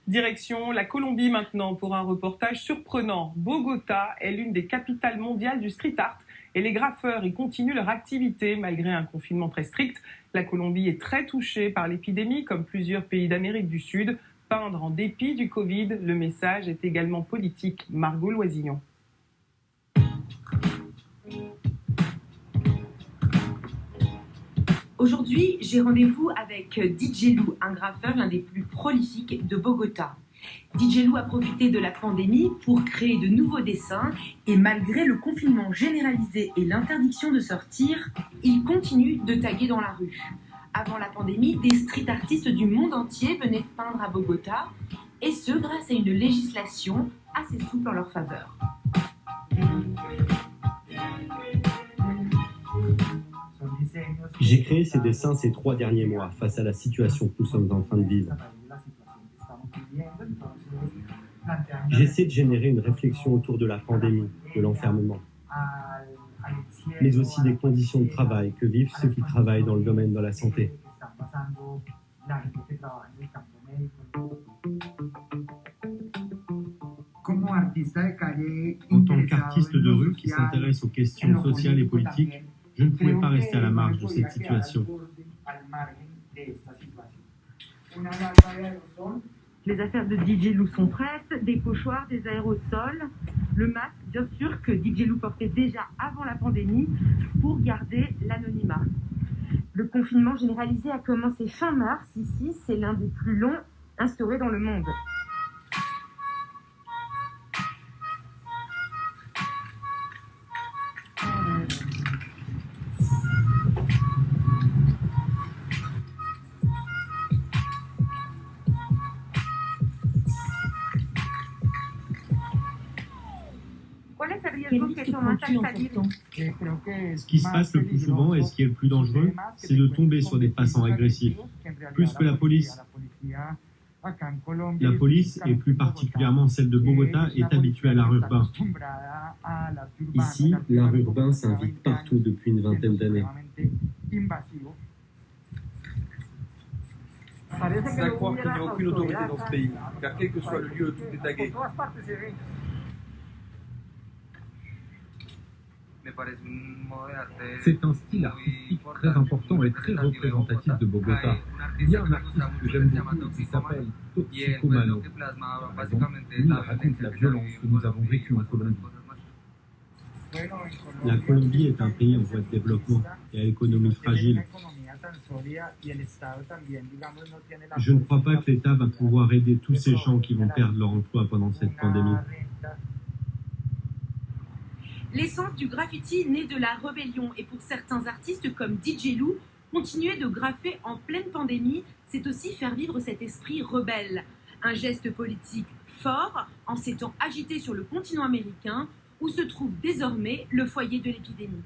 Direction la Colombie maintenant pour un reportage surprenant. Bogota est l'une des capitales mondiales du street art et les graffeurs y continuent leur activité malgré un confinement très strict. La Colombie est très touchée par l'épidémie comme plusieurs pays d'Amérique du Sud. Peindre en dépit du Covid, le message est également politique. Margot Loisillon. Aujourd'hui, j'ai rendez-vous avec DJ Lou, un graffeur l'un des plus prolifiques de Bogota. DJ Lou a profité de la pandémie pour créer de nouveaux dessins et malgré le confinement généralisé et l'interdiction de sortir, il continue de taguer dans la rue. Avant la pandémie, des street artistes du monde entier venaient peindre à Bogota, et ce grâce à une législation assez souple en leur faveur. J'ai créé ces dessins ces 3 derniers mois face à la situation que nous sommes en train de vivre. J'essaie de générer une réflexion autour de la pandémie, de l'enfermement, mais aussi des conditions de travail que vivent ceux qui travaillent dans le domaine de la santé. En tant qu'artiste de rue qui s'intéresse aux questions sociales et politiques, je ne pouvais pas rester à la marge de cette situation. Les affaires de DJ Lou sont prêtes, des pochoirs, des aérosols, le masque, bien sûr, que DJ Lou portait déjà avant la pandémie pour garder l'anonymat. Le confinement généralisé a commencé fin mars. Ici, c'est l'un des plus longs instaurés dans le monde. Ce qui se passe le plus souvent et ce qui est le plus dangereux, c'est de tomber sur des passants agressifs, plus que la police. La police, et plus particulièrement celle de Bogota, est habituée à l'art urbain. Ici, l'art urbain s'invite partout depuis une vingtaine d'années. C'est à croire qu'il n'y a aucune autorité dans ce pays, car quel que soit le lieu, tout est tagué. C'est un style artistique très important et très représentatif de Bogota. Il y a un artiste que j'aime beaucoup qui s'appelle Toxicomano. Par exemple, lui raconte la violence que nous avons vécue en Colombie. La Colombie est un pays en voie de développement et à l'économie fragile. Je ne crois pas que l'État va pouvoir aider tous ces gens qui vont perdre leur emploi pendant cette pandémie. L'essence du graffiti naît de la rébellion et pour certains artistes comme DJ Lou, continuer de graffer en pleine pandémie, c'est aussi faire vivre cet esprit rebelle. Un geste politique fort en ces temps agités sur le continent américain où se trouve désormais le foyer de l'épidémie.